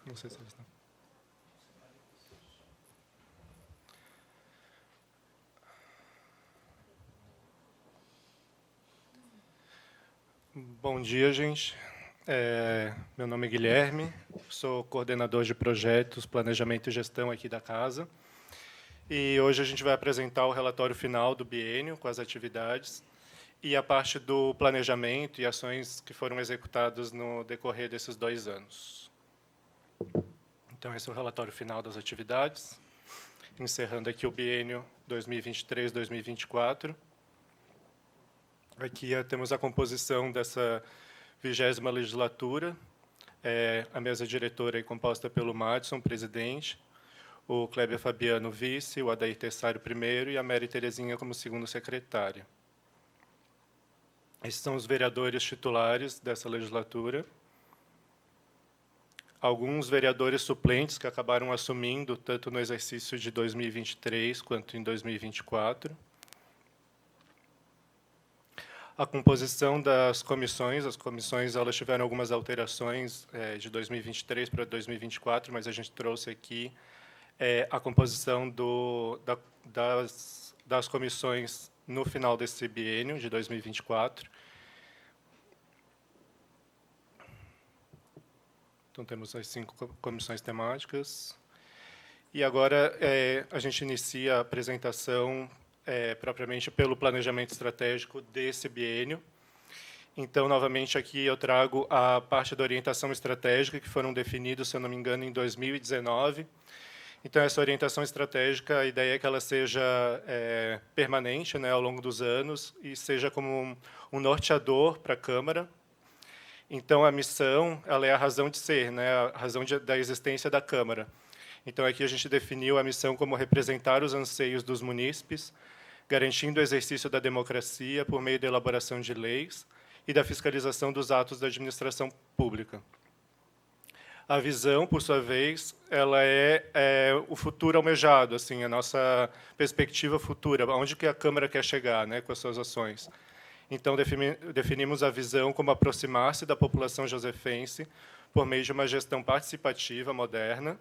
Não sei se eles estão. Bom dia, gente. Meu nome é Guilherme, sou coordenador de projetos, planejamento e gestão aqui da casa. E hoje a gente vai apresentar o relatório final do biênio, com as atividades, e a parte do planejamento e ações que foram executadas no decorrer desses 2 anos. Então, esse é o relatório final das atividades, encerrando aqui o biênio 2023-2024. Aqui temos a composição dessa 20ª legislatura. A mesa diretora é composta pelo Madson, presidente, o Kleber Fabiano, vice, o Adair Tessário, primeiro, e a Mary Terezinha como segundo secretária. Esses são os vereadores titulares dessa legislatura. Alguns vereadores suplentes que acabaram assumindo tanto no exercício de 2023 quanto em 2024. A composição das comissões, as comissões elas tiveram algumas alterações de 2023 para 2024, mas a gente trouxe aqui a composição das comissões no final desse biênio de 2024. Então, temos as 5 comissões temáticas. E agora a gente inicia a apresentação propriamente pelo planejamento estratégico desse biênio. Então, novamente, aqui eu trago a parte da orientação estratégica, que foram definidos, se eu não me engano, em 2019. Então, essa orientação estratégica, a ideia é que ela seja permanente, né, ao longo dos anos, e seja como um norteador para a Câmara. Então, a missão ela é a razão de ser, né, a razão da existência da Câmara. Então, aqui a gente definiu a missão como representar os anseios dos munícipes, garantindo o exercício da democracia por meio da elaboração de leis e da fiscalização dos atos da administração pública. A visão, por sua vez, ela é o futuro almejado, assim, a nossa perspectiva futura, onde que a Câmara quer chegar, né, com as suas ações. Então, definimos a visão como aproximar-se da população josefense por meio de uma gestão participativa, moderna,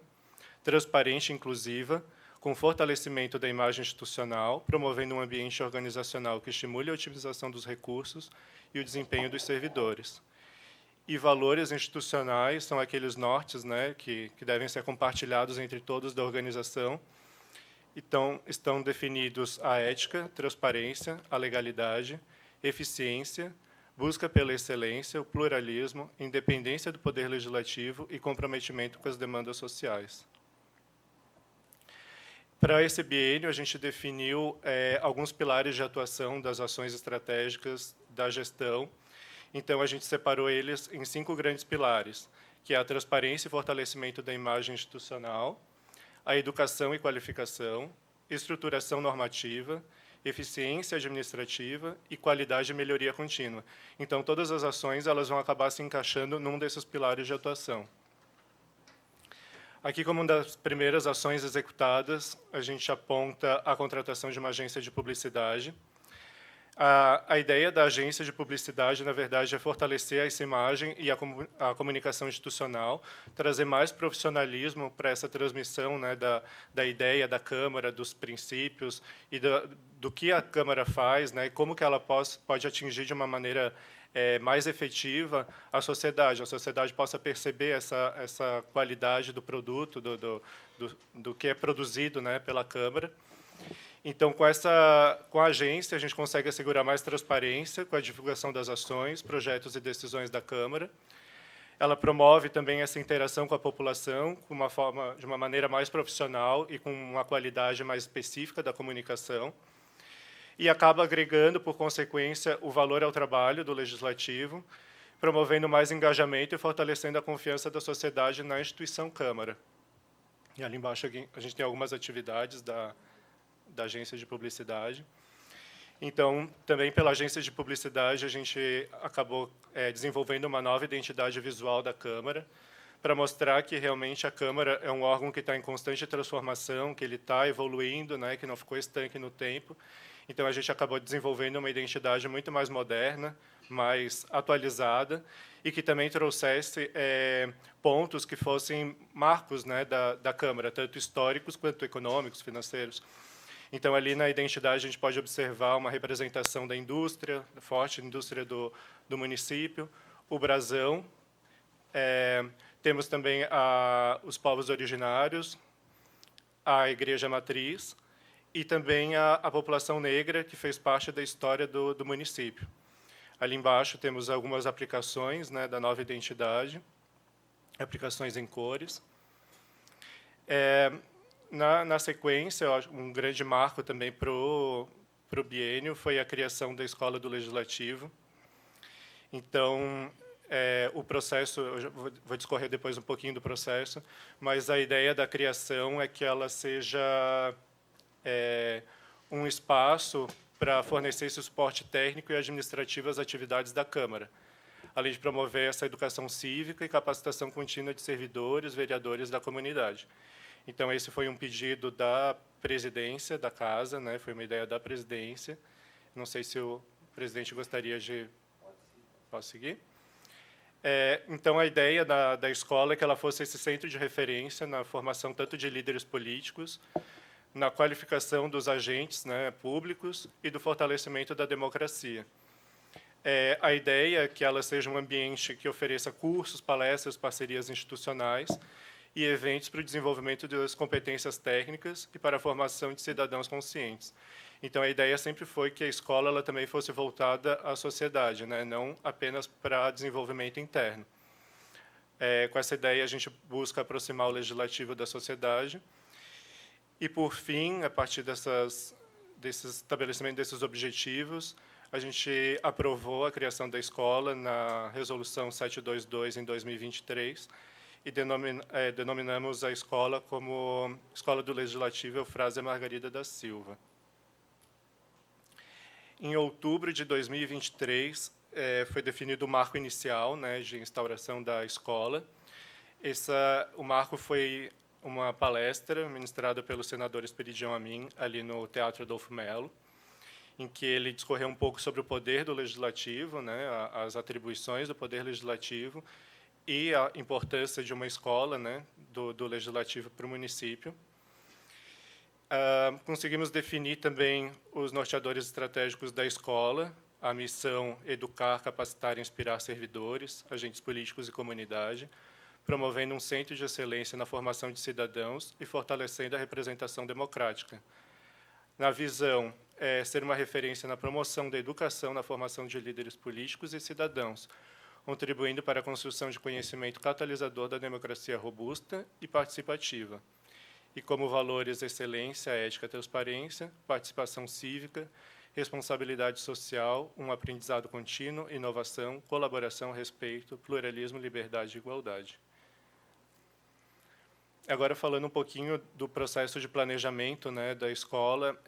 transparente e inclusiva, com fortalecimento da imagem institucional, promovendo um ambiente organizacional que estimule a otimização dos recursos e o desempenho dos servidores. E valores institucionais são aqueles nortes, né, que devem ser compartilhados entre todos da organização. Então, estão definidos a ética, transparência, a legalidade, eficiência, busca pela excelência, o pluralismo, independência do poder legislativo e comprometimento com as demandas sociais. Para esse biênio, a gente definiu alguns pilares de atuação das ações estratégicas da gestão. Então, a gente separou eles em 5 grandes pilares, que é a transparência e fortalecimento da imagem institucional, a educação e qualificação, estruturação normativa, eficiência administrativa e qualidade e melhoria contínua. Então, todas as ações elas vão acabar se encaixando num desses pilares de atuação. Aqui, como uma das primeiras ações executadas, a gente aponta a contratação de uma agência de publicidade. A ideia da agência de publicidade, na verdade, é fortalecer essa imagem e a comunicação institucional, trazer mais profissionalismo para essa transmissão, né, da ideia da Câmara, dos princípios e do que a Câmara faz, né, e como que ela pode atingir de uma maneira mais efetiva a sociedade possa perceber essa qualidade do produto, do que é produzido, né, pela Câmara. Então, com a agência, a gente consegue assegurar mais transparência com a divulgação das ações, projetos e decisões da Câmara. Ela promove também essa interação com a população de uma maneira mais profissional e com uma qualidade mais específica da comunicação. E acaba agregando, por consequência, o valor ao trabalho do Legislativo, promovendo mais engajamento e fortalecendo a confiança da sociedade na instituição Câmara. E ali embaixo a gente tem algumas atividades da agência de publicidade. Então, também pela agência de publicidade, a gente acabou desenvolvendo uma nova identidade visual da Câmara, para mostrar que realmente a Câmara é um órgão que está em constante transformação, que ele está evoluindo, né, que não ficou estanque no tempo. Então, a gente acabou desenvolvendo uma identidade muito mais moderna, mais atualizada e que também trouxesse pontos que fossem marcos, né, da Câmara, tanto históricos quanto econômicos, financeiros. Então, ali na identidade, a gente pode observar uma representação da indústria, da forte indústria do município, o brasão. Temos também os povos originários, a Igreja Matriz e também a população negra, que fez parte da história do município. Ali embaixo temos algumas aplicações, né, da nova identidade, aplicações em cores. Na sequência, eu acho, um grande marco também para o biênio foi a criação da Escola do Legislativo. Então, o processo, eu vou discorrer depois um pouquinho do processo, mas a ideia da criação é que ela seja um espaço para fornecer esse suporte técnico e administrativo às atividades da Câmara, além de promover essa educação cívica e capacitação contínua de servidores, vereadores da comunidade. Então, esse foi um pedido da presidência da Casa, né? Foi uma ideia da presidência. Não sei se o presidente gostaria de... Posso seguir? Então, a ideia da escola é que ela fosse esse centro de referência na formação tanto de líderes políticos, na qualificação dos agentes, né, públicos e do fortalecimento da democracia. A ideia é que ela seja um ambiente que ofereça cursos, palestras, parcerias institucionais e eventos para o desenvolvimento das competências técnicas e para a formação de cidadãos conscientes. Então, a ideia sempre foi que a escola ela também fosse voltada à sociedade, né, não apenas para desenvolvimento interno. Com essa ideia, a gente busca aproximar o legislativo da sociedade. E, por fim, a partir desse estabelecimento desses objetivos, a gente aprovou a criação da escola na Resolução 722, em 2023, e denominamos a escola como Escola do Legislativo Eufrásia Margarida da Silva. Em outubro de 2023, foi definido o marco inicial, né, de instauração da escola. O marco foi uma palestra ministrada pelo senador Esperidião Amin, ali no Teatro Adolfo Melo, em que ele discorreu um pouco sobre o poder do legislativo, né, as atribuições do poder legislativo e a importância de uma escola, né, do legislativo para o município. Conseguimos definir também os norteadores estratégicos da escola, a missão educar, capacitar e inspirar servidores, agentes políticos e comunidade, promovendo um centro de excelência na formação de cidadãos e fortalecendo a representação democrática. Na visão, ser uma referência na promoção da educação, na formação de líderes políticos e cidadãos, contribuindo para a construção de conhecimento catalisador da democracia robusta e participativa. E como valores, excelência, ética, transparência, participação cívica, responsabilidade social, um aprendizado contínuo, inovação, colaboração, respeito, pluralismo, liberdade e igualdade. Agora, falando um pouquinho do processo de planejamento, né, da escola,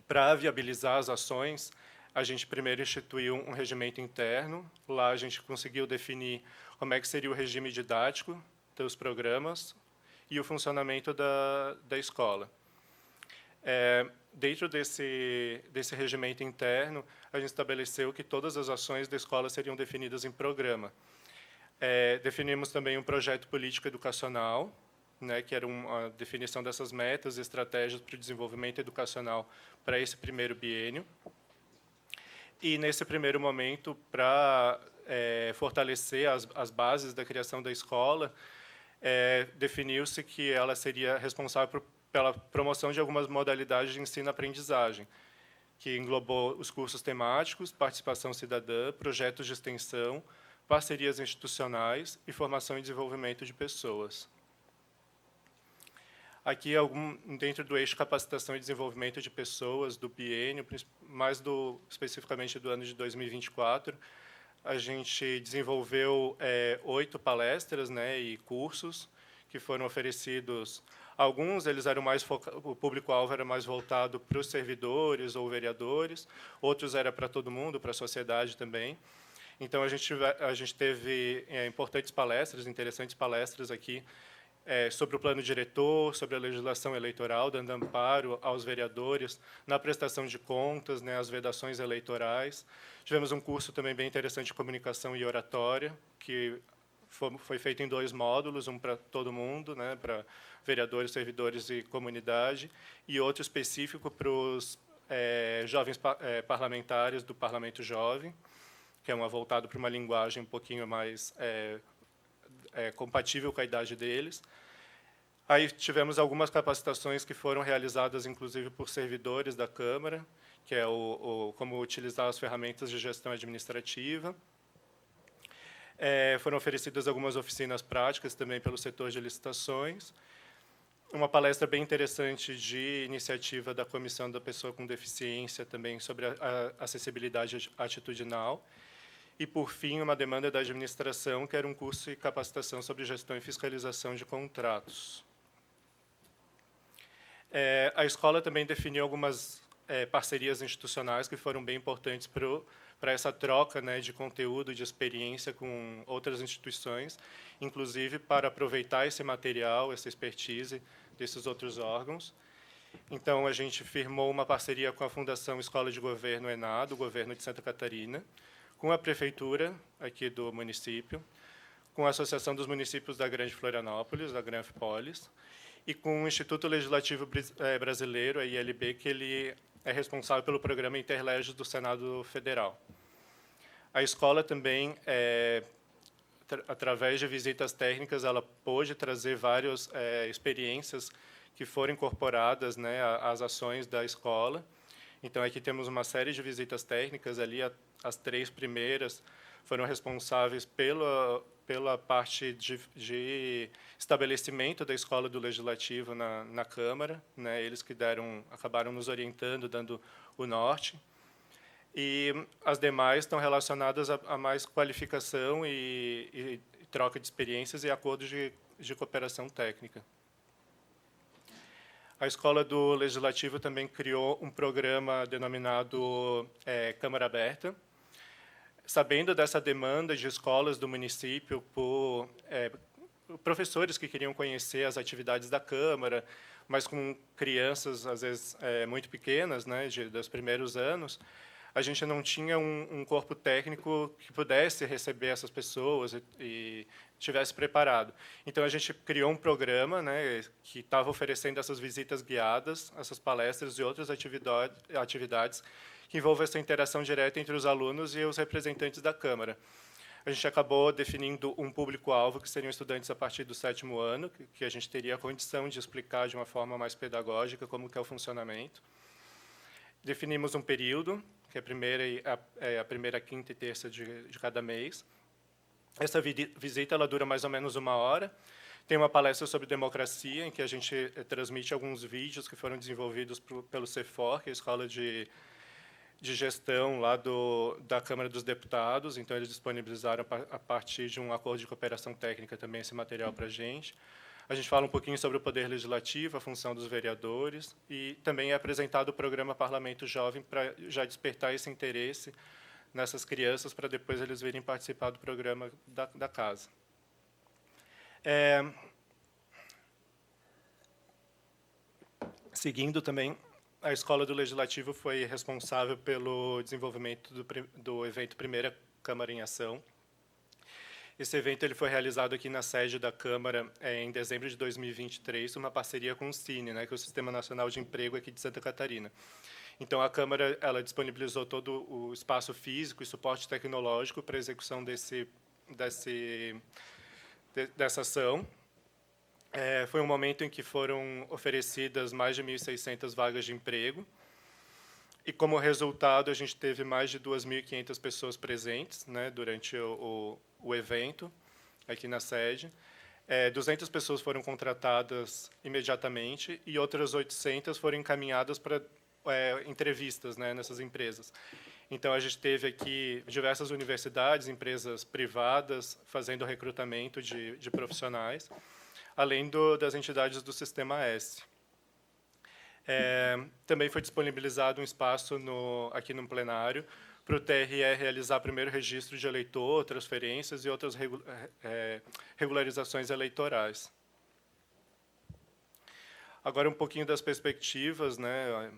para viabilizar as ações, a gente primeiro instituiu um regimento interno. Lá, a gente conseguiu definir como é que seria o regime didático dos programas e o funcionamento da escola. Dentro desse regimento interno, a gente estabeleceu que todas as ações da escola seriam definidas em programa. Definimos também um projeto político educacional, né, que era uma definição dessas metas e estratégias para o desenvolvimento educacional para esse primeiro biênio. E, nesse primeiro momento, para fortalecer as bases da criação da escola, definiu-se que ela seria responsável pela promoção de algumas modalidades de ensino-aprendizagem, que englobou os cursos temáticos, participação cidadã, projetos de extensão, parcerias institucionais e formação e desenvolvimento de pessoas. Aqui, dentro do eixo capacitação e desenvolvimento de pessoas do biênio, mais especificamente do ano de 2024, a gente desenvolveu 8 palestras, né, e cursos que foram oferecidos. Alguns eles eram o público-alvo era mais voltado para os servidores ou vereadores, outros era para todo mundo, para a sociedade também. Então, a gente teve importantes palestras, interessantes palestras aqui, sobre o plano diretor, sobre a legislação eleitoral, dando amparo aos vereadores na prestação de contas, né, as vedações eleitorais. Tivemos um curso também bem interessante de comunicação e oratória, que foi feito em 2 módulos, um para todo mundo, né, para vereadores, servidores e comunidade, e outro específico para os jovens parlamentares do Parlamento Jovem, que é voltado para uma linguagem um pouquinho mais compatível com a idade deles. Aí tivemos algumas capacitações que foram realizadas, inclusive, por servidores da Câmara, que é como utilizar as ferramentas de gestão administrativa. Foram oferecidas algumas oficinas práticas também pelo setor de licitações. Uma palestra bem interessante de iniciativa da Comissão da Pessoa com Deficiência, também sobre a acessibilidade atitudinal. E, por fim, uma demanda da administração, que era um curso de capacitação sobre gestão e fiscalização de contratos. A escola também definiu algumas parcerias institucionais que foram bem importantes para essa troca, né, de conteúdo, de experiência com outras instituições, inclusive para aproveitar esse material, essa expertise desses outros órgãos. Então, a gente firmou uma parceria com a Fundação Escola de Governo ENAD, do Governo de Santa Catarina, com a Prefeitura aqui do município, com a Associação dos Municípios da Grande Florianópolis, a Granfpolis, e com o Instituto Legislativo Brasileiro, a ILB, que ele é responsável pelo programa Interleges do Senado Federal. A escola também, através de visitas técnicas, ela pôde trazer várias experiências que foram incorporadas, né, às ações da escola. Então, aqui temos uma série de visitas técnicas. Ali, as 3 primeiras foram responsáveis pela parte de estabelecimento da escola do Legislativo na Câmara, né? Eles que acabaram nos orientando, dando o norte. E as demais estão relacionadas a mais qualificação e troca de experiências e acordos de cooperação técnica. A Escola do Legislativo também criou um programa denominado Câmara Aberta. Sabendo dessa demanda de escolas do município por professores que queriam conhecer as atividades da Câmara, mas com crianças, às vezes, muito pequenas, né, dos primeiros anos, a gente não tinha um corpo técnico que pudesse receber essas pessoas e estivesse preparado. Então, a gente criou um programa, né, que estava oferecendo essas visitas guiadas, essas palestras e outras atividades que envolvem essa interação direta entre os alunos e os representantes da Câmara. A gente acabou definindo um público-alvo, que seriam estudantes a partir do 7º ano, que a gente teria a condição de explicar de uma forma mais pedagógica como que é o funcionamento. Definimos um período, que é a primeira quinta e terça de cada mês. Essa visita ela dura mais ou menos 1 hora. Tem uma palestra sobre democracia, em que a gente transmite alguns vídeos que foram desenvolvidos pelo CEFOR, que é a Escola de Gestão lá da Câmara dos Deputados. Então, eles disponibilizaram, a partir de um acordo de cooperação técnica, também esse material para a gente. A gente fala um pouquinho sobre o poder legislativo, a função dos vereadores, e também é apresentado o programa Parlamento Jovem para já despertar esse interesse nessas crianças, para depois eles virem participar do programa da casa. Seguindo também, a Escola do Legislativo foi responsável pelo desenvolvimento do evento Primeira Câmara em Ação. Esse evento ele foi realizado aqui na sede da Câmara em dezembro de 2023, uma parceria com o CINE, né, que é o Sistema Nacional de Emprego aqui de Santa Catarina. Então, a Câmara ela disponibilizou todo o espaço físico e suporte tecnológico para a execução dessa ação. Foi um momento em que foram oferecidas mais de 1.600 vagas de emprego. E, como resultado, a gente teve mais de 2.500 pessoas presentes, né, durante o evento, aqui na sede. 200 pessoas foram contratadas imediatamente e outras 800 foram encaminhadas para entrevistas, né, nessas empresas. Então, a gente teve aqui diversas universidades, empresas privadas, fazendo recrutamento de profissionais, além das entidades do Sistema S. Também foi disponibilizado um espaço aqui no plenário para o TRE realizar primeiro registro de eleitor, transferências e outras regularizações eleitorais. Agora, um pouquinho das perspectivas, né,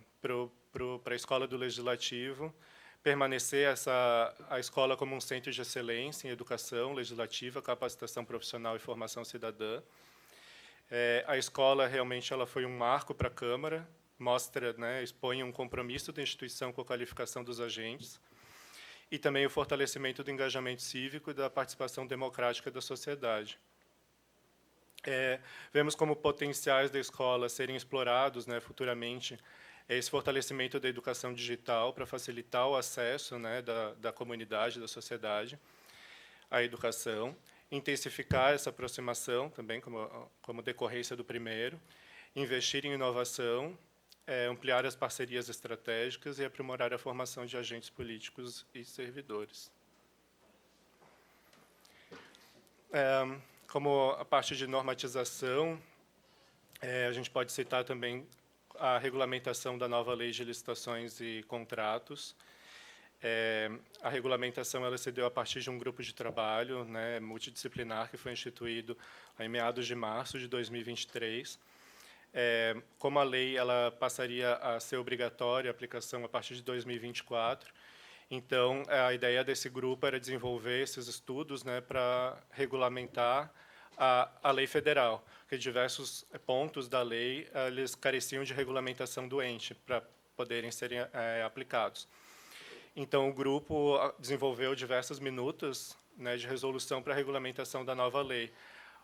para a Escola do Legislativo, permanecer a escola como um centro de excelência em educação legislativa, capacitação profissional e formação cidadã. A escola realmente ela foi um marco para a Câmara, mostra, né, expõe um compromisso da instituição com a qualificação dos agentes e também o fortalecimento do engajamento cívico e da participação democrática da sociedade. Vemos como potenciais da escola serem explorados, né, futuramente, esse fortalecimento da educação digital para facilitar o acesso, né, da comunidade, da sociedade à educação, intensificar essa aproximação, também como decorrência do primeiro, investir em inovação, ampliar as parcerias estratégicas e aprimorar a formação de agentes políticos e servidores. Como a parte de normatização, a gente pode citar também a regulamentação da nova Lei de Licitações e Contratos. A regulamentação ela se deu a partir de um grupo de trabalho, né, multidisciplinar que foi instituído em meados de março de 2023. Como a lei ela passaria a ser obrigatória a aplicação a partir de 2024, então a ideia desse grupo era desenvolver esses estudos, né, para regulamentar a lei federal, porque diversos pontos da lei eles careciam de regulamentação doente para poderem serem aplicados. Então o grupo desenvolveu diversas minutas, né, de resolução para a regulamentação da nova lei.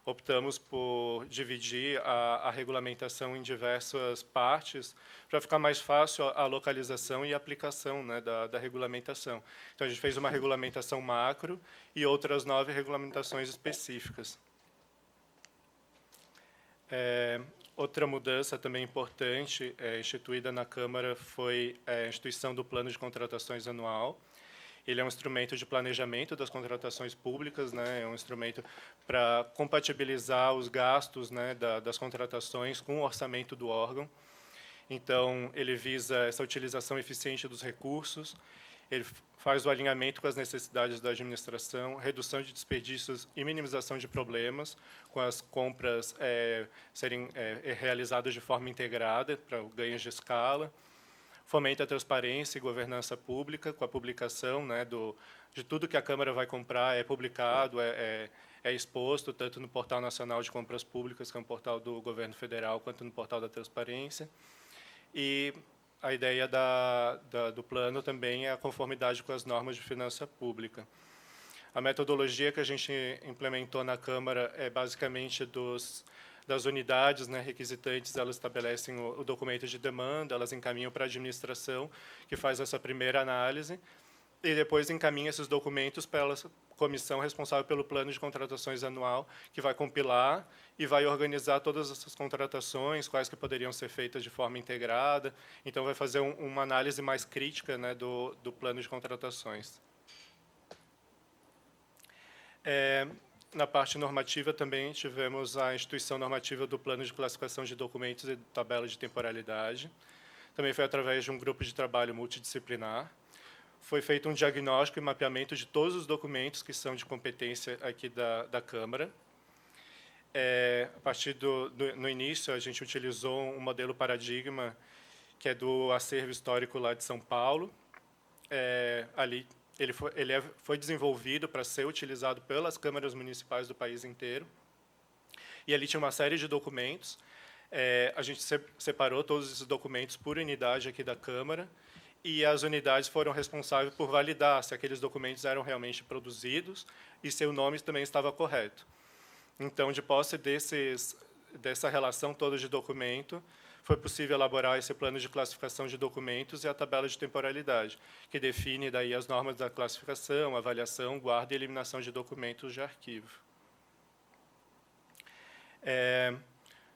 Optamos por dividir a regulamentação em diversas partes para ficar mais fácil a localização e a aplicação, né, da regulamentação. Então, a gente fez uma regulamentação macro e outras 9 regulamentações específicas. Outra mudança também importante instituída na Câmara foi a instituição do Plano de Contratações Anual. Ele é um instrumento de planejamento das contratações públicas, né? É um instrumento para compatibilizar os gastos, né, das contratações com o orçamento do órgão. Então, ele visa essa utilização eficiente dos recursos, ele faz o alinhamento com as necessidades da administração, redução de desperdícios e minimização de problemas, com as compras serem realizadas de forma integrada, para ganhos de escala, fomenta a transparência e governança pública, com a publicação, né, de tudo que a Câmara vai comprar é publicado, é exposto, tanto no Portal Nacional de Compras Públicas, que é um portal do Governo Federal, quanto no Portal da Transparência. E a ideia do plano também é a conformidade com as normas de finança pública. A metodologia que a gente implementou na Câmara é basicamente das unidades, né, requisitantes, elas estabelecem o documento de demanda, elas encaminham para a administração, que faz essa primeira análise, e depois encaminha esses documentos para a comissão responsável pelo plano de contratações anual, que vai compilar e vai organizar todas essas contratações, quais que poderiam ser feitas de forma integrada. Então, vai fazer uma análise mais crítica, né, do plano de contratações. Na parte normativa, também tivemos a instituição normativa do Plano de Classificação de Documentos e Tabela de Temporalidade. Também foi através de um grupo de trabalho multidisciplinar. Foi feito um diagnóstico e mapeamento de todos os documentos que são de competência aqui da Câmara. A partir no início, a gente utilizou um modelo paradigma, que é do acervo histórico lá de São Paulo. Ali ele foi desenvolvido para ser utilizado pelas câmaras municipais do país inteiro. E ali tinha uma série de documentos. A gente separou todos esses documentos por unidade aqui da Câmara, e as unidades foram responsáveis por validar se aqueles documentos eram realmente produzidos e se o nome também estava correto. Então, de posse dessa relação toda de documento, foi possível elaborar esse plano de classificação de documentos e a tabela de temporalidade, que define daí as normas da classificação, avaliação, guarda e eliminação de documentos de arquivo.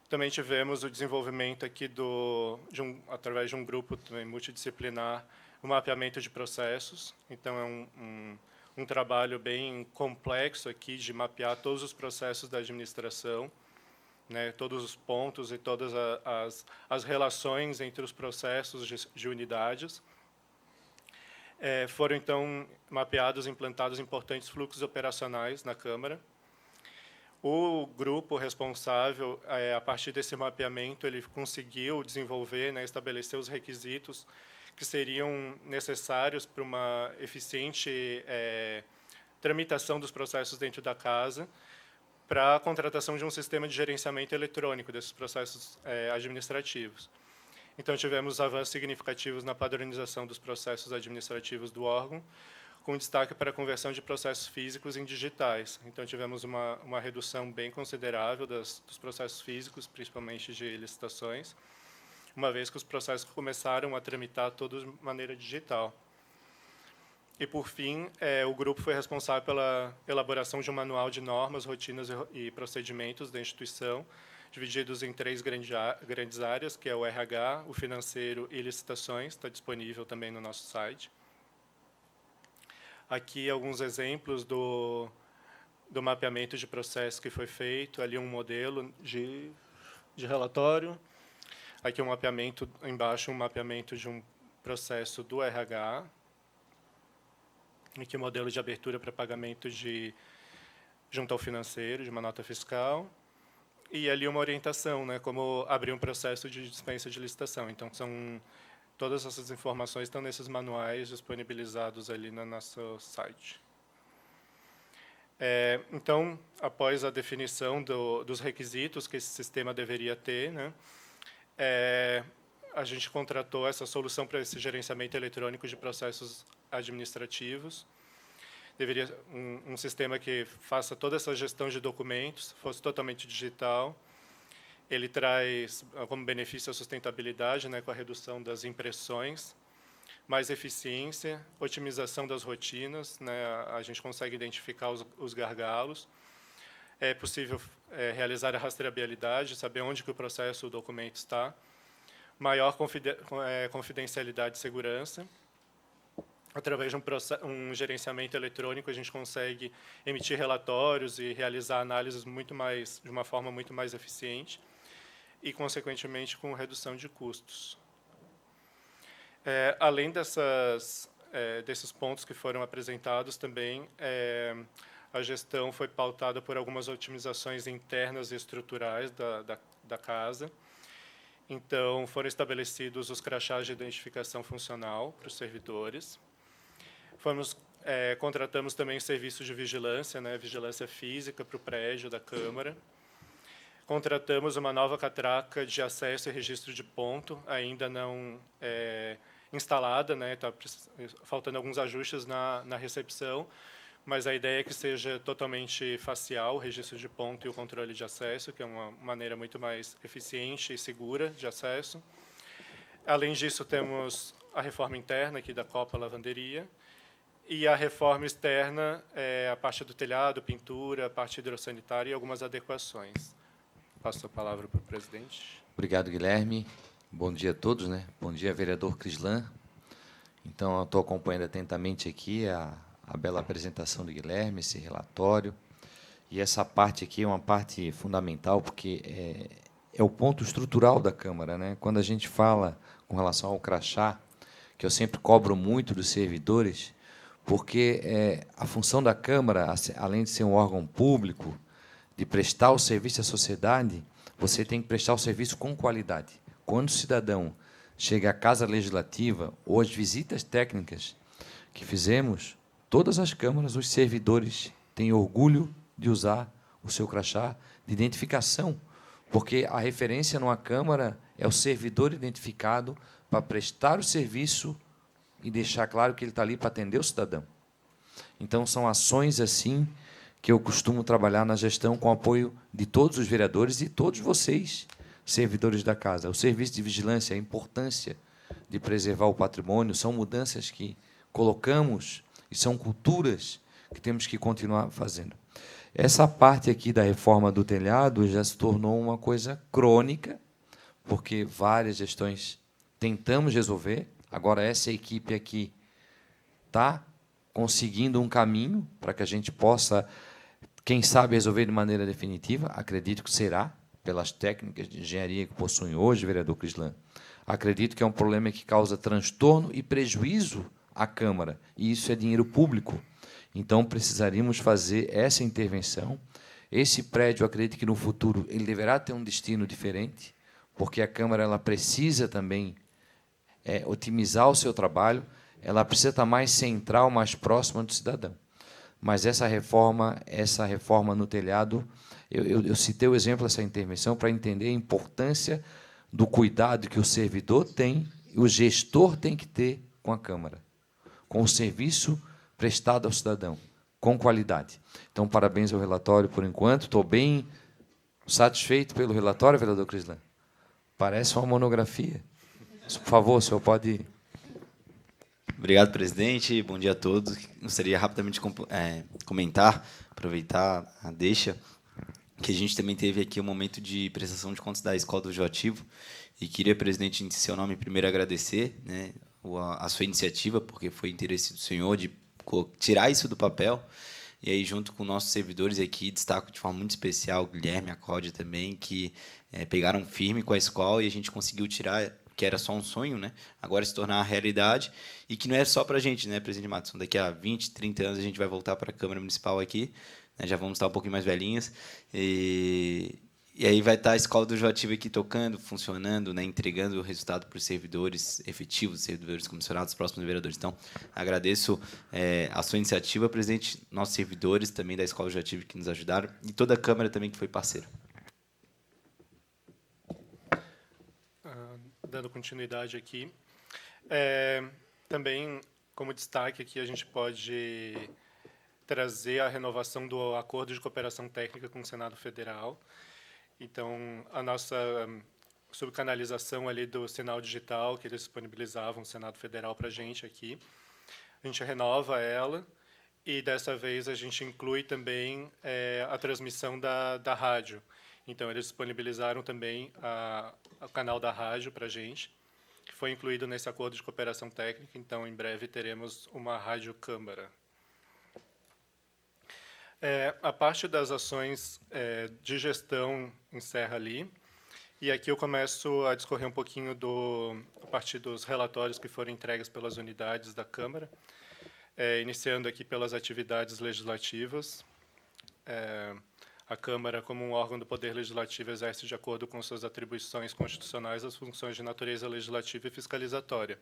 Também tivemos o desenvolvimento aqui através de um grupo também multidisciplinar, o mapeamento de processos. Então, é um trabalho bem complexo aqui de mapear todos os processos da administração, né, todos os pontos e todas as relações entre os processos de unidades. Foram, então, mapeados e implantados importantes fluxos operacionais na Câmara. O grupo responsável, a partir desse mapeamento, ele conseguiu desenvolver, né, estabelecer os requisitos que seriam necessários para uma eficiente tramitação dos processos dentro da casa, para a contratação de um sistema de gerenciamento eletrônico desses processos administrativos. Então, tivemos avanços significativos na padronização dos processos administrativos do órgão, com destaque para a conversão de processos físicos em digitais. Então, tivemos uma redução bem considerável dos processos físicos, principalmente de licitações, uma vez que os processos começaram a tramitar todos de maneira digital. E, por fim, o grupo foi responsável pela elaboração de um manual de normas, rotinas e procedimentos da instituição, divididos em 3 grandes áreas, que é o RH, o financeiro e licitações. Está disponível também no nosso site. Aqui alguns exemplos do mapeamento de processo que foi feito. Ali um modelo de relatório. Aqui um mapeamento, embaixo um mapeamento de um processo do RH. Aqui um modelo de abertura para pagamento junto ao financeiro, de uma nota fiscal. E ali uma orientação, né, como abrir um processo de dispensa de licitação. Então, todas essas informações estão nesses manuais disponibilizados ali no nosso site. Então, após a definição dos requisitos que esse sistema deveria ter, né, a gente contratou essa solução para esse gerenciamento eletrônico de processos administrativos. Deveria um sistema que faça toda essa gestão de documentos, fosse totalmente digital. Ele traz como benefício a sustentabilidade, né, com a redução das impressões, mais eficiência, otimização das rotinas, né, a gente consegue identificar os gargalos. É possível realizar a rastreabilidade, saber onde que o processo, o documento está. Maior confidencialidade e segurança. Através de um gerenciamento eletrônico, a gente consegue emitir relatórios e realizar análises de uma forma muito mais eficiente e, consequentemente, com redução de custos. Além desses pontos que foram apresentados, também a gestão foi pautada por algumas otimizações internas e estruturais da casa. Então, foram estabelecidos os crachás de identificação funcional para os servidores. Contratamos também serviços de vigilância, né, vigilância física para o prédio da Câmara. Contratamos uma nova catraca de acesso e registro de ponto, ainda não instalada, né, está faltando alguns ajustes na recepção, mas a ideia é que seja totalmente facial o registro de ponto e o controle de acesso, que é uma maneira muito mais eficiente e segura de acesso. Além disso, temos a reforma interna aqui da Copa Lavanderia, e a reforma externa, a parte do telhado, pintura, a parte hidrossanitária e algumas adequações. Passo a palavra para o presidente. Obrigado, Guilherme. Bom dia a todos, né? Bom dia, vereador Crislan. Então, eu estou acompanhando atentamente aqui a bela apresentação do Guilherme, esse relatório. E essa parte aqui é uma parte fundamental, porque é o ponto estrutural da Câmara, né? Quando a gente fala com relação ao crachá, que eu sempre cobro muito dos servidores, porque a função da Câmara, além de ser um órgão público, de prestar o serviço à sociedade, você tem que prestar o serviço com qualidade. Quando o cidadão chega à Casa Legislativa, ou as visitas técnicas que fizemos, todas as câmaras, os servidores têm orgulho de usar o seu crachá de identificação, porque a referência numa Câmara é o servidor identificado para prestar o serviço e deixar claro que ele está ali para atender o cidadão. Então, são ações assim que eu costumo trabalhar na gestão com o apoio de todos os vereadores e todos vocês, servidores da casa. O serviço de vigilância, a importância de preservar o patrimônio, são mudanças que colocamos e são culturas que temos que continuar fazendo. Essa parte aqui da reforma do telhado já se tornou uma coisa crônica, porque várias gestões tentamos resolver. Agora, essa equipe aqui está conseguindo um caminho para que a gente possa, quem sabe, resolver de maneira definitiva. Acredito que será, pelas técnicas de engenharia que possuem hoje, vereador Crislan. Acredito que é um problema que causa transtorno e prejuízo à Câmara, e isso é dinheiro público. Então, precisaríamos fazer essa intervenção. Esse prédio, eu acredito que no futuro ele deverá ter um destino diferente, porque a Câmara ela precisa também otimizar o seu trabalho, ela precisa estar mais central, mais próxima do cidadão. Mas essa reforma no telhado, eu citei o exemplo dessa intervenção para entender a importância do cuidado que o servidor tem e o gestor tem que ter com a Câmara, com o serviço prestado ao cidadão, com qualidade. Então, parabéns ao relatório por enquanto. Estou bem satisfeito pelo relatório, vereador Crislan. Parece uma monografia. Por favor, o senhor pode... Obrigado, presidente. Bom dia a todos. Gostaria rapidamente de comentar, aproveitar a deixa, que a gente também teve aqui um momento de prestação de contas da Escola do Geoativo e queria, presidente, em seu nome, primeiro agradecer, né, a sua iniciativa, porque foi interesse do senhor de tirar isso do papel. E aí, junto com nossos servidores aqui, destaco de forma muito especial o Guilherme, a Cláudia também, que pegaram firme com a escola e a gente conseguiu tirar, que era só um sonho, né? Agora se tornar uma realidade, e que não é só para a gente, né, presidente Matson? Daqui a 20, 30 anos a gente vai voltar para a Câmara Municipal aqui, né, já vamos estar um pouquinho mais velhinhas, e aí vai estar a Escola do Geoativo aqui tocando, funcionando, né, entregando o resultado para os servidores efetivos, servidores comissionados, próximos vereadores. Então, agradeço a sua iniciativa, presidente, nossos servidores também da Escola do Geoativo que nos ajudaram, e toda a Câmara também que foi parceira. Dando continuidade aqui. Também, como destaque aqui, a gente pode trazer a renovação do acordo de cooperação técnica com o Senado Federal. Então, a nossa subcanalização ali do sinal digital que eles disponibilizavam, o Senado Federal, para a gente aqui, a gente renova ela e, dessa vez, a gente inclui também a transmissão da rádio. Então, eles disponibilizaram também o canal da rádio para a gente, que foi incluído nesse acordo de cooperação técnica. Então, em breve, teremos uma rádio Câmara. A parte das ações de gestão encerra ali. E aqui eu começo a discorrer um pouquinho a partir dos relatórios que foram entregues pelas unidades da Câmara, iniciando aqui pelas atividades legislativas. A Câmara, como um órgão do Poder Legislativo, exerce, de acordo com suas atribuições constitucionais, as funções de natureza legislativa e fiscalizatória.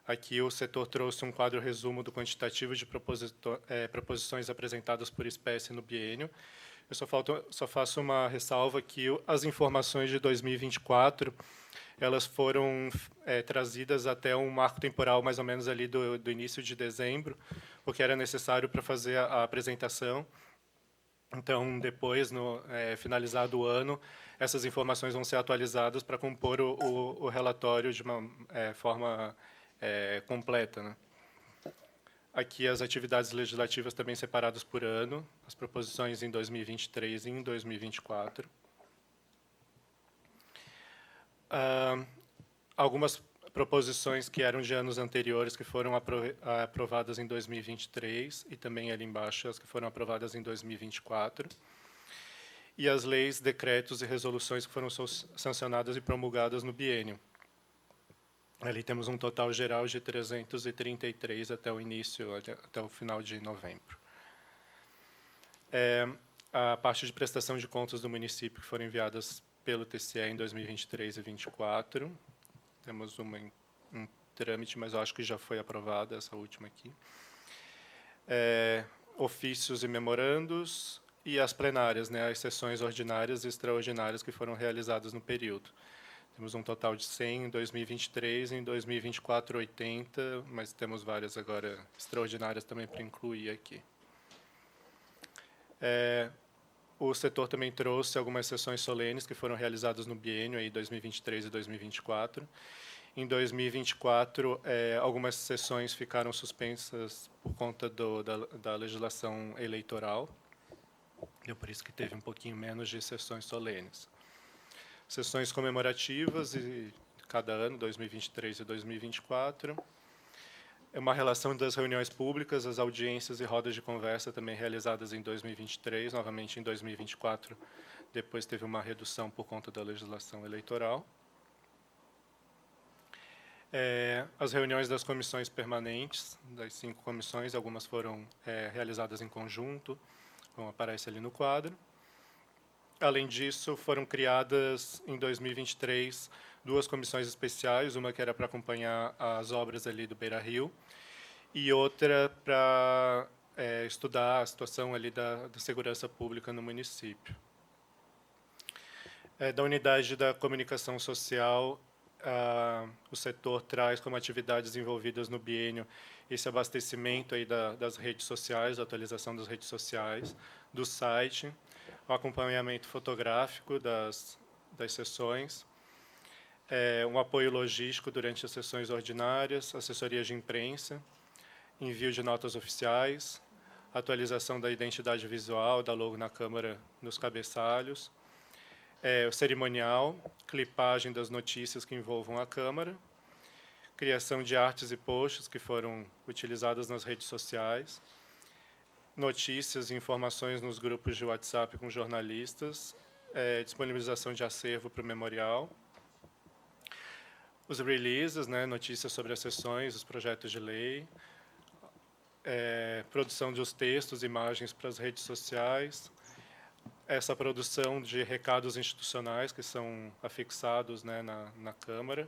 Aqui o setor trouxe um quadro resumo do quantitativo de proposições apresentadas por espécie no biênio. Eu só faço uma ressalva que as informações de 2024 elas foram trazidas até um marco temporal mais ou menos ali do início de dezembro, o que era necessário para fazer a apresentação. Então, depois, finalizado o ano, essas informações vão ser atualizadas para compor o relatório de uma forma completa, né? Aqui as atividades legislativas também separadas por ano, as proposições em 2023 e em 2024. Algumas proposições que eram de anos anteriores, que foram aprovadas em 2023, e também ali embaixo as que foram aprovadas em 2024. E as leis, decretos e resoluções que foram sancionadas e promulgadas no biênio. Ali temos um total geral de 333 até o início, até o final de novembro. A parte de prestação de contas do município que foram enviadas pelo TCE em 2023 e 2024. Temos uma em trâmite, mas eu acho que já foi aprovada essa última aqui. Ofícios e memorandos e as plenárias, né, as sessões ordinárias e extraordinárias que foram realizadas no período. Temos um total de 100 em 2023, em 2024, 80, mas temos várias agora extraordinárias também para incluir aqui. O setor também trouxe algumas sessões solenes que foram realizadas no biênio, aí 2023 e 2024. Em 2024, algumas sessões ficaram suspensas por conta da legislação eleitoral. É por isso que teve um pouquinho menos de sessões solenes. Sessões comemorativas, cada ano, 2023 e 2024. Uma relação das reuniões públicas, as audiências e rodas de conversa também realizadas em 2023, novamente em 2024, depois teve uma redução por conta da legislação eleitoral. As reuniões das comissões permanentes, das 5 comissões, algumas foram realizadas em conjunto, como aparece ali no quadro. Além disso, foram criadas, em 2023, duas comissões especiais, uma que era para acompanhar as obras ali do Beira-Rio, e outra para estudar a situação ali da segurança pública no município. Da unidade da comunicação social, o setor traz como atividades envolvidas no biênio esse abastecimento aí das redes sociais, a atualização das redes sociais, do site, o acompanhamento fotográfico das sessões, um apoio logístico durante as sessões ordinárias, assessoria de imprensa, envio de notas oficiais, atualização da identidade visual, da logo na Câmara nos cabeçalhos, o cerimonial, clipagem das notícias que envolvam a Câmara, criação de artes e posts que foram utilizadas nas redes sociais, notícias e informações nos grupos de WhatsApp com jornalistas, disponibilização de acervo para o memorial, os releases, né, notícias sobre as sessões, os projetos de lei, produção dos textos, imagens para as redes sociais, essa produção de recados institucionais que são afixados, né, na Câmara,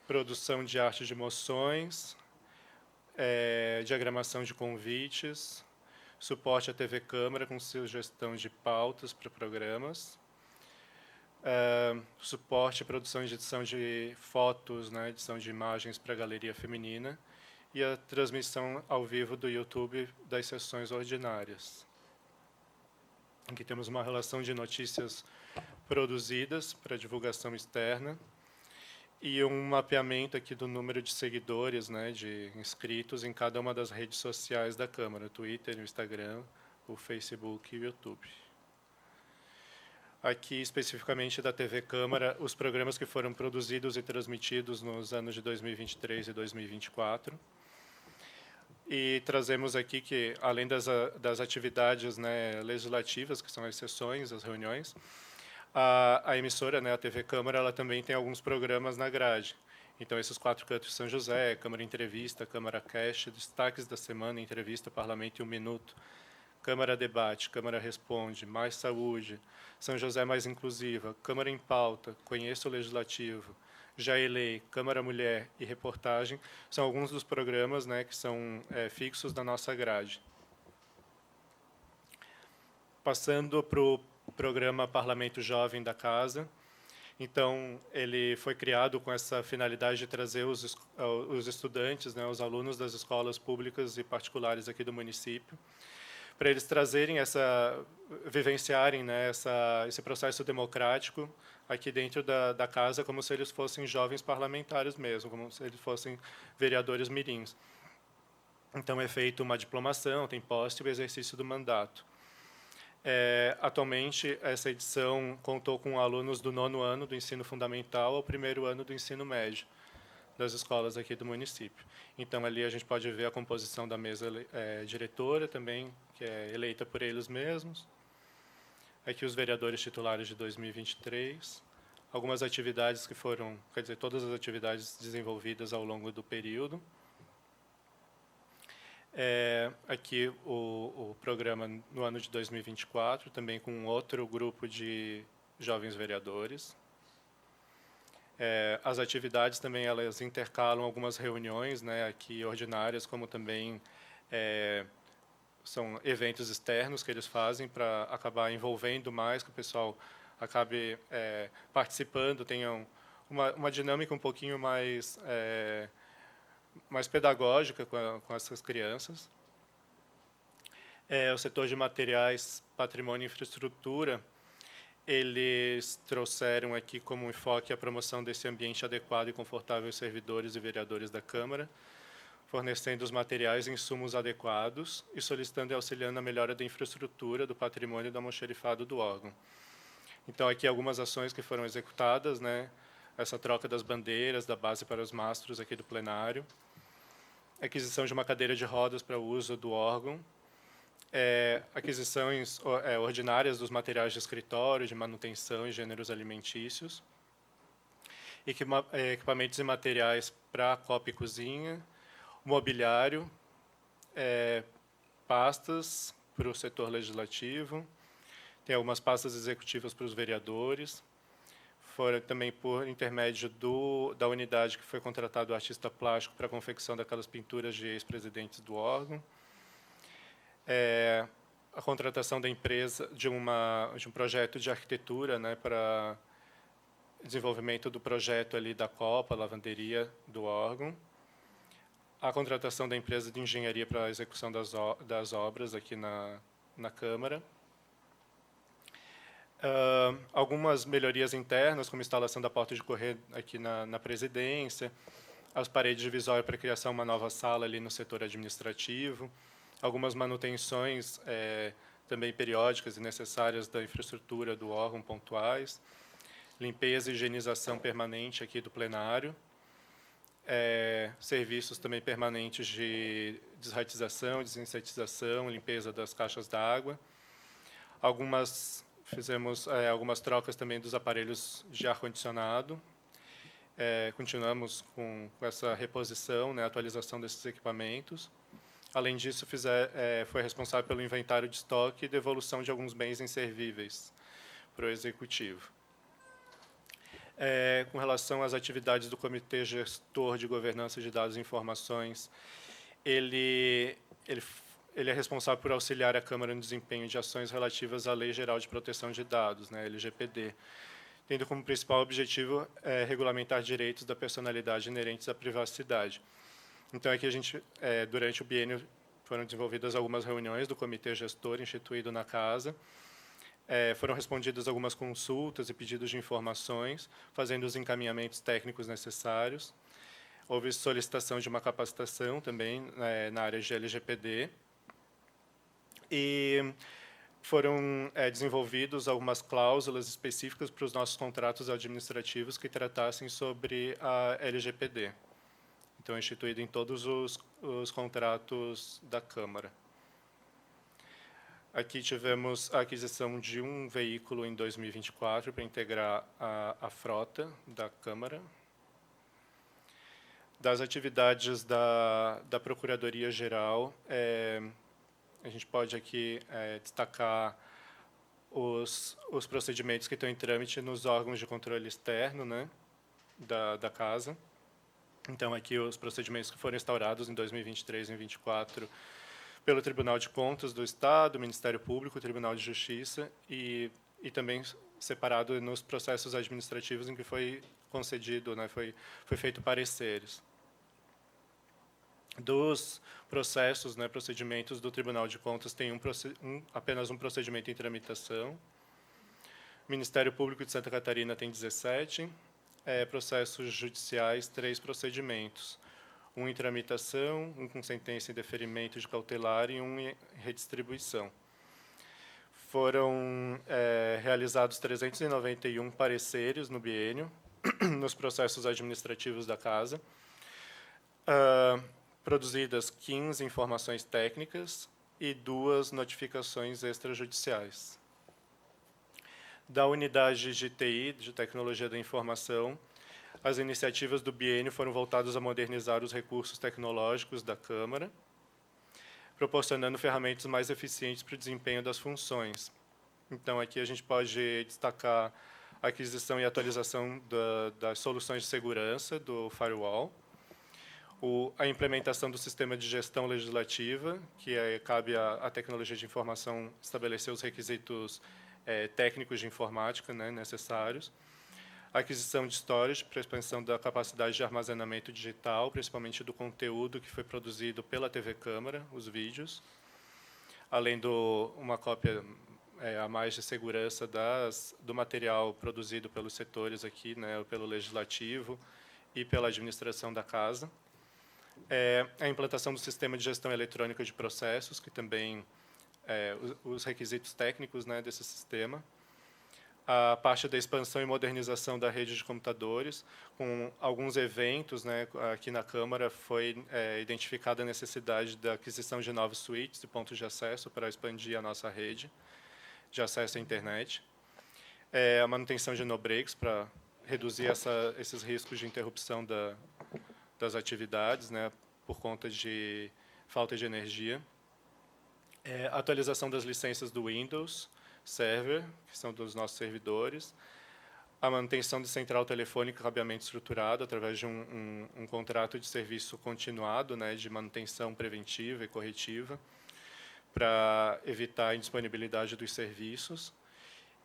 produção de arte de moções, diagramação de convites, suporte à TV Câmara com sugestão de pautas para programas, suporte à produção e edição de fotos, né, edição de imagens para a galeria feminina e a transmissão ao vivo do YouTube das sessões ordinárias. Aqui temos uma relação de notícias produzidas para divulgação externa e um mapeamento aqui do número de seguidores, né, de inscritos em cada uma das redes sociais da Câmara, Twitter, Instagram, o Facebook e o YouTube. Aqui, especificamente da TV Câmara, os programas que foram produzidos e transmitidos nos anos de 2023 e 2024. E trazemos aqui que, além das atividades, né, legislativas, que são as sessões, as reuniões, a emissora, né, a TV Câmara, ela também tem alguns programas na grade. Então, esses 4 cantos de São José, Câmara Entrevista, Câmara Cast, destaques da semana, entrevista, Parlamento em 1 minuto, Câmara Debate, Câmara Responde, Mais Saúde, São José Mais Inclusiva, Câmara em Pauta, Conheça o Legislativo, Já Elei, Câmara Mulher e Reportagem, são alguns dos programas, né, que são fixos da nossa grade. Passando para o programa Parlamento Jovem da Casa, então, ele foi criado com essa finalidade de trazer os estudantes, né, os alunos das escolas públicas e particulares aqui do município, para eles trazerem vivenciarem, né, esse processo democrático aqui dentro da casa, como se eles fossem jovens parlamentares mesmo, como se eles fossem vereadores mirins. Então, é feita uma diplomação, tem posse e o exercício do mandato. Atualmente, essa edição contou com alunos do 9º ano do ensino fundamental ao 1º ano do ensino médio das escolas aqui do município. Então, ali a gente pode ver a composição da mesa diretora também, que é eleita por eles mesmos. Aqui os vereadores titulares de 2023. Algumas atividades que foram, quer dizer, todas as atividades desenvolvidas ao longo do período. Aqui o programa no ano de 2024, também com outro grupo de jovens vereadores. As atividades também elas intercalam algumas reuniões, né, aqui ordinárias, como também são eventos externos que eles fazem para acabar envolvendo mais, que o pessoal acabe participando, tenham uma dinâmica um pouquinho mais pedagógica com essas crianças. O setor de materiais, patrimônio e infraestrutura, eles trouxeram aqui como enfoque a promoção desse ambiente adequado e confortável aos servidores e vereadores da Câmara, fornecendo os materiais e insumos adequados e solicitando e auxiliando na melhora da infraestrutura, do patrimônio e do almoxarifado do órgão. Então, aqui algumas ações que foram executadas, né? Essa troca das bandeiras, da base para os mastros aqui do plenário, aquisição de uma cadeira de rodas para o uso do órgão, aquisições ordinárias dos materiais de escritório, de manutenção e gêneros alimentícios, equipamentos e materiais para copa e cozinha, mobiliário, pastas para o setor legislativo, Tem algumas pastas executivas para os vereadores. Foram também por intermédio da unidade que foi contratado o artista plástico para a confecção daquelas pinturas de ex-presidentes do órgão. A contratação da empresa de um projeto de arquitetura, né, para desenvolvimento do projeto ali da copa, lavanderia do órgão. A contratação da empresa de engenharia para a execução das obras aqui na Câmara. Algumas melhorias internas, como instalação da porta de correr aqui na presidência, as paredes divisórias para a criação de uma nova sala ali no setor administrativo, algumas manutenções também periódicas e necessárias da infraestrutura do órgão pontuais, limpeza e higienização permanente aqui do plenário, serviços também permanentes de desratização, desinsetização, limpeza das caixas d'água. Fizemos algumas trocas também dos aparelhos de ar-condicionado. Continuamos com essa reposição, né, atualização desses equipamentos. Além disso, foi responsável pelo inventário de estoque e devolução de alguns bens inservíveis para o Executivo. Com relação às atividades do Comitê Gestor de Governança de Dados e Informações, ele é responsável por auxiliar a Câmara no desempenho de ações relativas à Lei Geral de Proteção de Dados, né, LGPD, tendo como principal objetivo regulamentar direitos da personalidade inerentes à privacidade. Então, aqui durante o biênio, foram desenvolvidas algumas reuniões do Comitê Gestor instituído na Casa, foram respondidas algumas consultas e pedidos de informações, fazendo os encaminhamentos técnicos necessários. Houve solicitação de uma capacitação também na área de LGPD, e foram desenvolvidos algumas cláusulas específicas para os nossos contratos administrativos que tratassem sobre a LGPD. Então, instituído em todos os contratos da Câmara. Aqui tivemos a aquisição de um veículo em 2024 para integrar a frota da Câmara. Das atividades da Procuradoria-Geral, a gente pode aqui destacar os procedimentos que estão em trâmite nos órgãos de controle externo, né, da Casa. Então, aqui os procedimentos que foram instaurados em 2023 e 2024 pelo Tribunal de Contas do Estado, Ministério Público, Tribunal de Justiça e também separado nos processos administrativos em que foi concedido, né, foi feito pareceres. Dos processos, né, procedimentos do Tribunal de Contas, tem apenas um procedimento em tramitação. O Ministério Público de Santa Catarina tem 17. Processos judiciais, 3 procedimentos. Um em tramitação, um com sentença em deferimento de cautelar e um em redistribuição. Foram realizados 391 pareceres no biênio, nos processos administrativos da Casa. Produzidas 15 informações técnicas e 2 notificações extrajudiciais. Da unidade de TI, de Tecnologia da Informação, as iniciativas do biênio foram voltadas a modernizar os recursos tecnológicos da Câmara, proporcionando ferramentas mais eficientes para o desempenho das funções. Então, aqui a gente pode destacar a aquisição e atualização das soluções de segurança do firewall, a implementação do sistema de gestão legislativa, que cabe à tecnologia de informação estabelecer os requisitos técnicos de informática, né, necessários, a aquisição de storage para a expansão da capacidade de armazenamento digital, principalmente do conteúdo que foi produzido pela TV Câmara, os vídeos, além de uma cópia a mais de segurança do material produzido pelos setores aqui, né, pelo Legislativo e pela administração da Casa. A implantação do sistema de gestão eletrônica de processos, que também os requisitos técnicos, né, desse sistema. A parte da expansão e modernização da rede de computadores, com alguns eventos, né, aqui na Câmara foi identificada a necessidade da aquisição de novos suítes e pontos de acesso para expandir a nossa rede de acesso à internet. A manutenção de no-breaks para reduzir esses riscos de interrupção das atividades, né, por conta de falta de energia. A atualização das licenças do Windows, server, que são dos nossos servidores, a manutenção de central telefônica e cabeamento estruturado através de um contrato de serviço continuado, né, de manutenção preventiva e corretiva, para evitar a indisponibilidade dos serviços,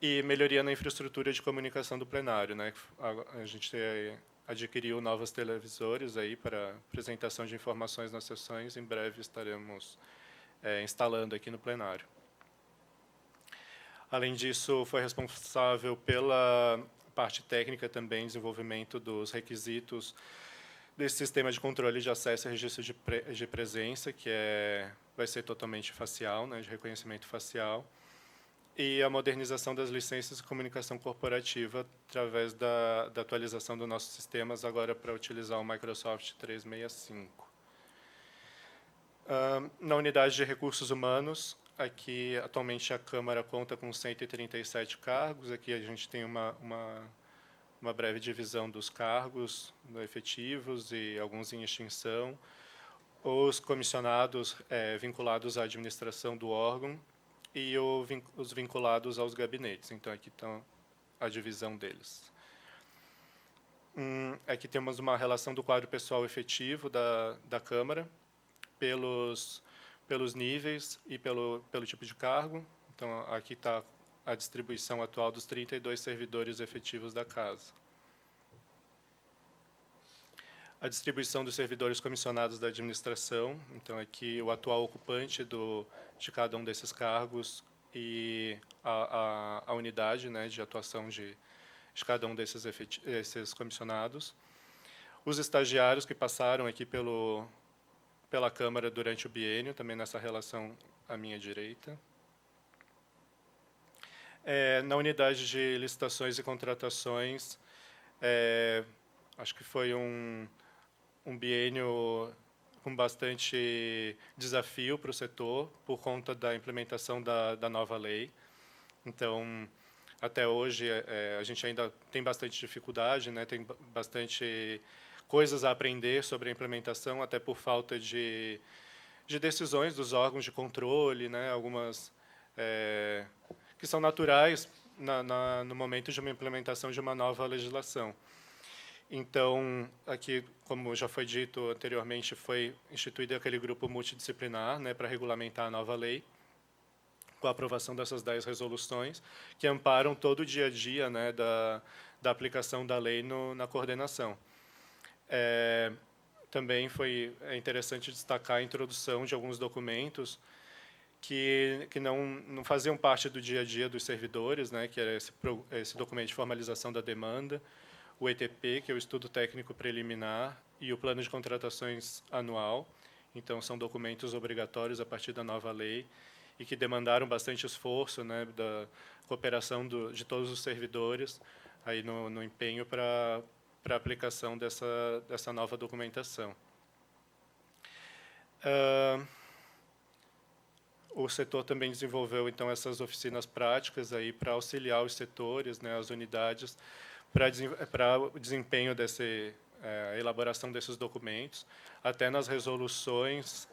e melhoria na infraestrutura de comunicação do plenário, né? A gente adquiriu novos televisores aí para apresentação de informações nas sessões. Em breve estaremos instalando aqui no plenário. Além disso, foi responsável pela parte técnica também, desenvolvimento dos requisitos desse sistema de controle de acesso a registro de presença, que vai ser totalmente facial, né, de reconhecimento facial, e a modernização das licenças de comunicação corporativa através da atualização dos nossos sistemas, agora para utilizar o Microsoft 365. Na unidade de recursos humanos, aqui, atualmente, a Câmara conta com 137 cargos. Aqui a gente tem uma breve divisão dos cargos efetivos e alguns em extinção. Os comissionados vinculados à administração do órgão e os vinculados aos gabinetes. Então, aqui está a divisão deles. Aqui temos uma relação do quadro pessoal efetivo da Câmara, pelos níveis e pelo tipo de cargo. Então, aqui está a distribuição atual dos 32 servidores efetivos da Casa. A distribuição dos servidores comissionados da administração. Então, aqui o atual ocupante de cada um desses cargos e a unidade, né, de atuação de cada um desses comissionados. Os estagiários que passaram aqui pela Câmara durante o biênio, também nessa relação à minha direita. Na unidade de licitações e contratações, acho que foi um biênio com bastante desafio para o setor, por conta da implementação da nova lei. Então, até hoje, a gente ainda tem bastante dificuldade, né, tem bastante coisas a aprender sobre a implementação, até por falta de decisões dos órgãos de controle, né, algumas que são naturais no momento de uma implementação de uma nova legislação. Então, aqui, como já foi dito anteriormente, foi instituído aquele grupo multidisciplinar, né, para regulamentar a nova lei, com a aprovação dessas 10 resoluções, que amparam todo o dia a dia, né, da aplicação da lei na coordenação. Também é interessante destacar a introdução de alguns documentos que não faziam parte do dia a dia dos servidores, né, que era esse documento de formalização da demanda, o ETP, que é o Estudo Técnico Preliminar, e o Plano de Contratações Anual. Então, são documentos obrigatórios a partir da nova lei e que demandaram bastante esforço, né, da cooperação de todos os servidores aí no empenho para a aplicação dessa nova documentação. O setor também desenvolveu, então, essas oficinas práticas aí para auxiliar os setores, né, as unidades, para o desempenho a elaboração desses documentos. Até nas resoluções,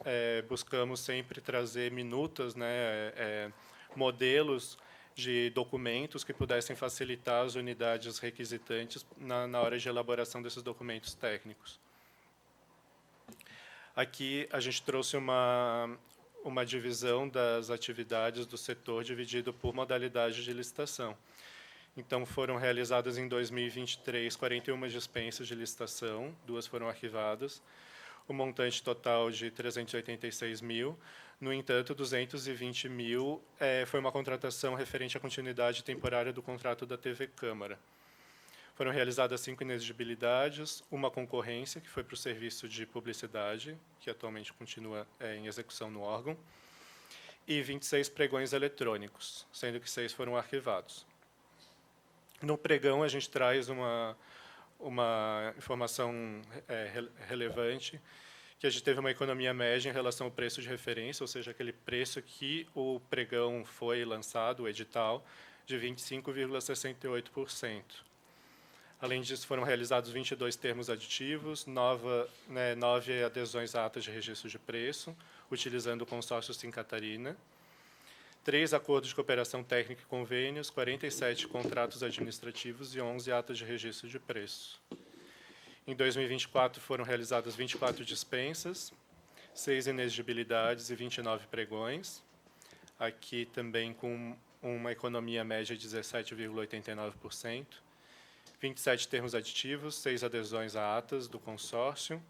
buscamos sempre trazer minutas, né, modelos de documentos que pudessem facilitar as unidades requisitantes na hora de elaboração desses documentos técnicos. Aqui, a gente trouxe uma divisão das atividades do setor dividido por modalidade de licitação. Então, foram realizadas em 2023 41 dispensas de licitação, 2 foram arquivadas, o montante total de 386 mil. No entanto, 220 mil foi uma contratação referente à continuidade temporária do contrato da TV Câmara. Foram realizadas 5 inexigibilidades, uma concorrência, que foi para o serviço de publicidade, que atualmente continua em execução no órgão, e 26 pregões eletrônicos, sendo que 6 foram arquivados. No pregão, a gente traz uma informação relevante, que a gente teve uma economia média em relação ao preço de referência, ou seja, aquele preço que o pregão foi lançado, o edital, de 25,68%. Além disso, foram realizados 22 termos aditivos, 9 adesões a atas de registro de preço, utilizando o consórcio Sim Catarina, 3 acordos de cooperação técnica e convênios, 47 contratos administrativos e 11 atas de registro de preço. Em 2024, foram realizadas 24 dispensas, 6 inexigibilidades e 29 pregões. Aqui também com uma economia média de 17,89%. 27 termos aditivos, 6 adesões a atas do consórcio,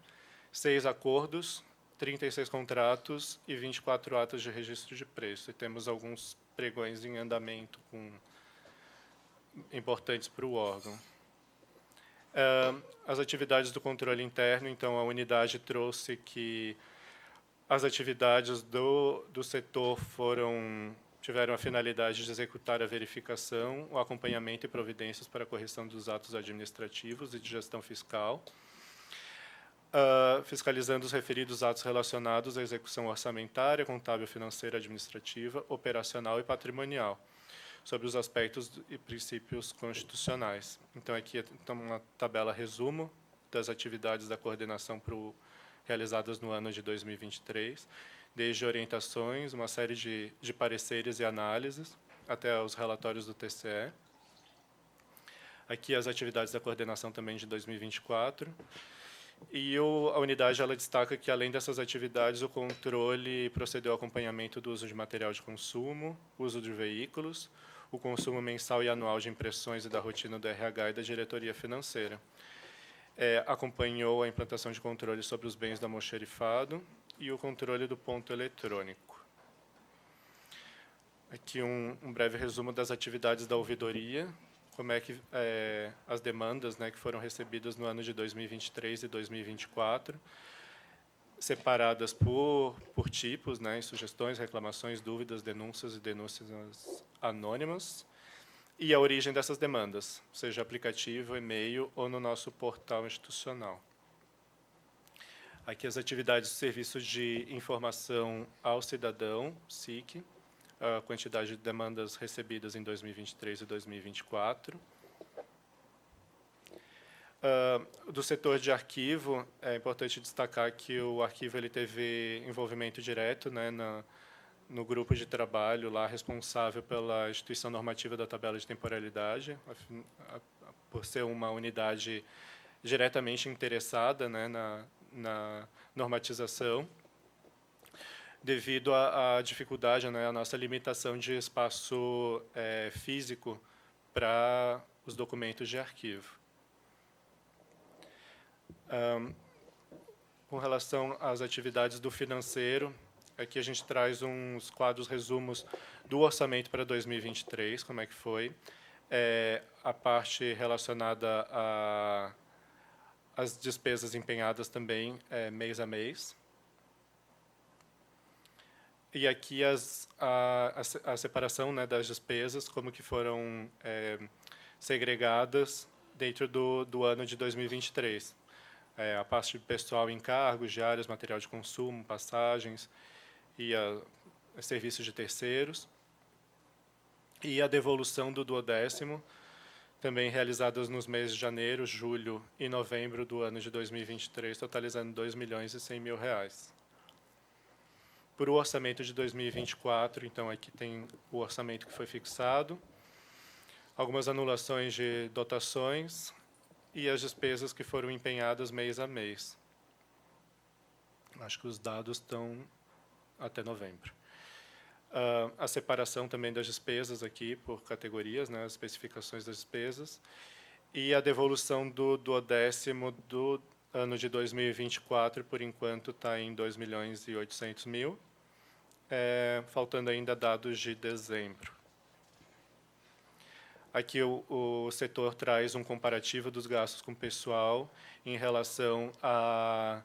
6 acordos, 36 contratos e 24 atas de registro de preço. E temos alguns pregões em andamento importantes para o órgão. As atividades do controle interno, então, a unidade trouxe que as atividades do setor tiveram a finalidade de executar a verificação, o acompanhamento e providências para a correção dos atos administrativos e de gestão fiscal, fiscalizando os referidos atos relacionados à execução orçamentária, contábil, financeira, administrativa, operacional e patrimonial, sobre os aspectos e princípios constitucionais. Então, aqui está uma tabela resumo das atividades da coordenação realizadas no ano de 2023, desde orientações, uma série de pareceres e análises, até os relatórios do TCE. Aqui as atividades da coordenação também de 2024. E a unidade ela destaca que, além dessas atividades, o controle procedeu ao acompanhamento do uso de material de consumo, uso de veículos, o consumo mensal e anual de impressões e da rotina do RH e da diretoria financeira. Acompanhou a implantação de controle sobre os bens do almoxarifado e o controle do ponto eletrônico. Aqui um breve resumo das atividades da ouvidoria, como é que as demandas, né, que foram recebidas no ano de 2023 e 2024, separadas por tipos, né, sugestões, reclamações, dúvidas, denúncias e denúncias anônimas, e a origem dessas demandas, seja aplicativo, e-mail ou no nosso portal institucional. Aqui as atividades do Serviço de Informação ao Cidadão, SIC, a quantidade de demandas recebidas em 2023 e 2024. Do setor de arquivo, é importante destacar que o arquivo ele teve envolvimento direto, né, no grupo de trabalho lá responsável pela instituição normativa da tabela de temporalidade, por ser uma unidade diretamente interessada, né, na normatização, devido à dificuldade, né, à nossa limitação de espaço físico para os documentos de arquivo. Com relação às atividades do financeiro, aqui a gente traz uns quadros resumos do orçamento para 2023, como é que foi. A parte relacionada às despesas empenhadas também, mês a mês. E aqui a separação, né, das despesas, como que foram segregadas dentro do ano de 2023. A parte de pessoal, encargos, diárias, material de consumo, passagens e serviços de terceiros. E a devolução do 10º, também realizadas nos meses de janeiro, julho e novembro do ano de 2023, totalizando R$ 2.100.000. Por o orçamento de 2024, então, aqui tem o orçamento que foi fixado, algumas anulações de dotações e as despesas que foram empenhadas mês a mês. Acho que os dados estão até novembro. A separação também das despesas aqui por categorias, né, as especificações das despesas, e a devolução do 10º do ano de 2024, por enquanto, está em R$ 2.800.000, faltando ainda dados de dezembro. Aqui o setor traz um comparativo dos gastos com pessoal em relação à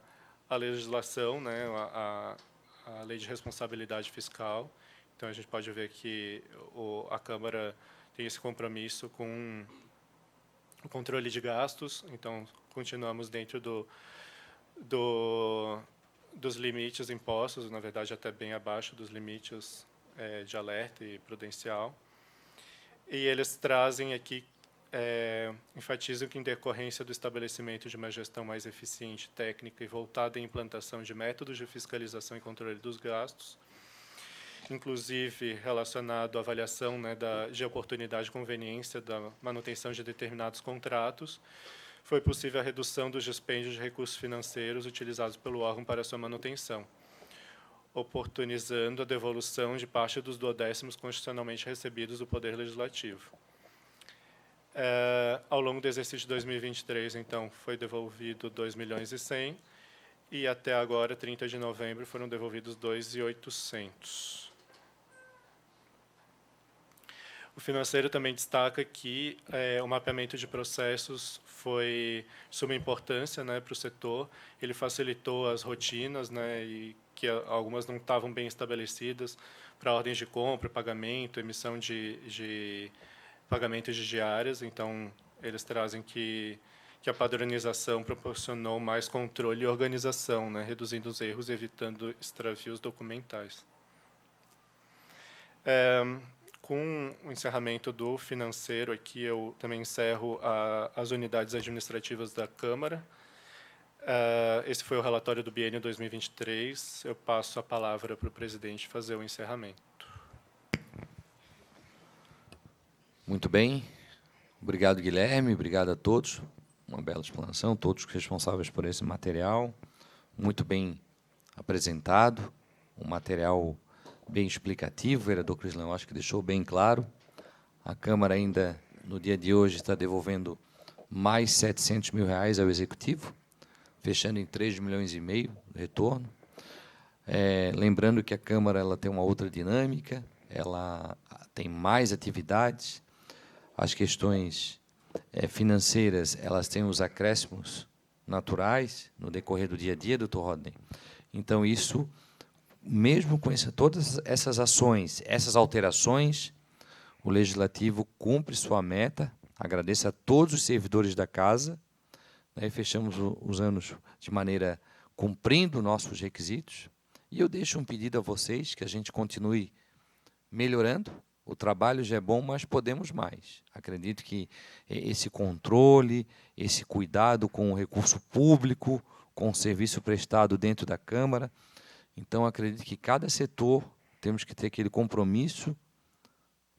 legislação, né, a lei de responsabilidade fiscal. Então, a gente pode ver que a Câmara tem esse compromisso com o controle de gastos. Então, continuamos dentro dos limites impostos, na verdade, até bem abaixo dos limites de alerta e prudencial. E eles trazem aqui, enfatizam que, em decorrência do estabelecimento de uma gestão mais eficiente, técnica e voltada à implantação de métodos de fiscalização e controle dos gastos, inclusive relacionado à avaliação, né, de oportunidade e conveniência da manutenção de determinados contratos, foi possível a redução dos dispêndios de recursos financeiros utilizados pelo órgão para sua manutenção, oportunizando a devolução de parte dos duodécimos constitucionalmente recebidos do Poder Legislativo. Ao longo do exercício de 2023, então, foi devolvido 2.100.000, e até agora, 30 de novembro, foram devolvidos 2.800. O financeiro também destaca que o mapeamento de processos foi de suma importância, né, para o setor. Ele facilitou as rotinas, né, e que algumas não estavam bem estabelecidas, para ordens de compra, pagamento, emissão de pagamentos de diárias. Então, eles trazem que a padronização proporcionou mais controle e organização, né, reduzindo os erros e evitando extravios documentais. Com o encerramento do financeiro aqui, eu também encerro as unidades administrativas da Câmara. Esse foi o relatório do biênio 2023. Eu passo a palavra para o presidente fazer o encerramento. Muito bem. Obrigado, Guilherme. Obrigado a todos. Uma bela explanação, todos responsáveis por esse material. Muito bem apresentado. Um material bem explicativo. O vereador Crislan, eu acho que deixou bem claro. A Câmara ainda, no dia de hoje, está devolvendo mais R$700 mil ao Executivo, fechando em 3,5 milhões de retorno. Lembrando que a Câmara ela tem uma outra dinâmica, ela tem mais atividades, as questões financeiras elas têm os acréscimos naturais no decorrer do dia a dia, doutor Rodney. Então, isso, mesmo com todas essas ações, essas alterações, o Legislativo cumpre sua meta. Agradeço a todos os servidores da Casa, né, e fechamos os anos de maneira cumprindo nossos requisitos. E eu deixo um pedido a vocês, que a gente continue melhorando. O trabalho já é bom, mas podemos mais. Acredito que esse controle, esse cuidado com o recurso público, com o serviço prestado dentro da Câmara. Então, acredito que cada setor temos que ter aquele compromisso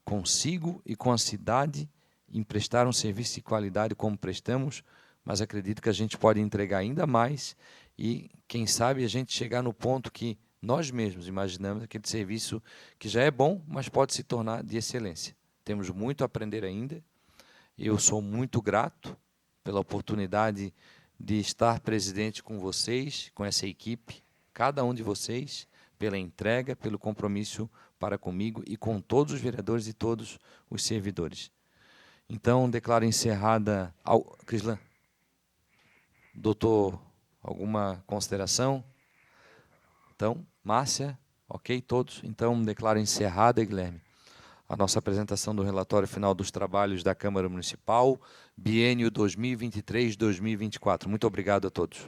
consigo e com a cidade em prestar um serviço de qualidade como prestamos, mas acredito que a gente pode entregar ainda mais e, quem sabe, a gente chegar no ponto que nós mesmos imaginamos aquele serviço que já é bom, mas pode se tornar de excelência. Temos muito a aprender ainda. Eu sou muito grato pela oportunidade de estar presidente com vocês, com essa equipe, cada um de vocês, pela entrega, pelo compromisso para comigo e com todos os vereadores e todos os servidores. Então, declaro encerrada... Crislan, doutor, alguma consideração? Então, Márcia, ok, todos? Então, declaro encerrada, Guilherme, a nossa apresentação do relatório final dos trabalhos da Câmara Municipal, biênio 2023-2024. Muito obrigado a todos.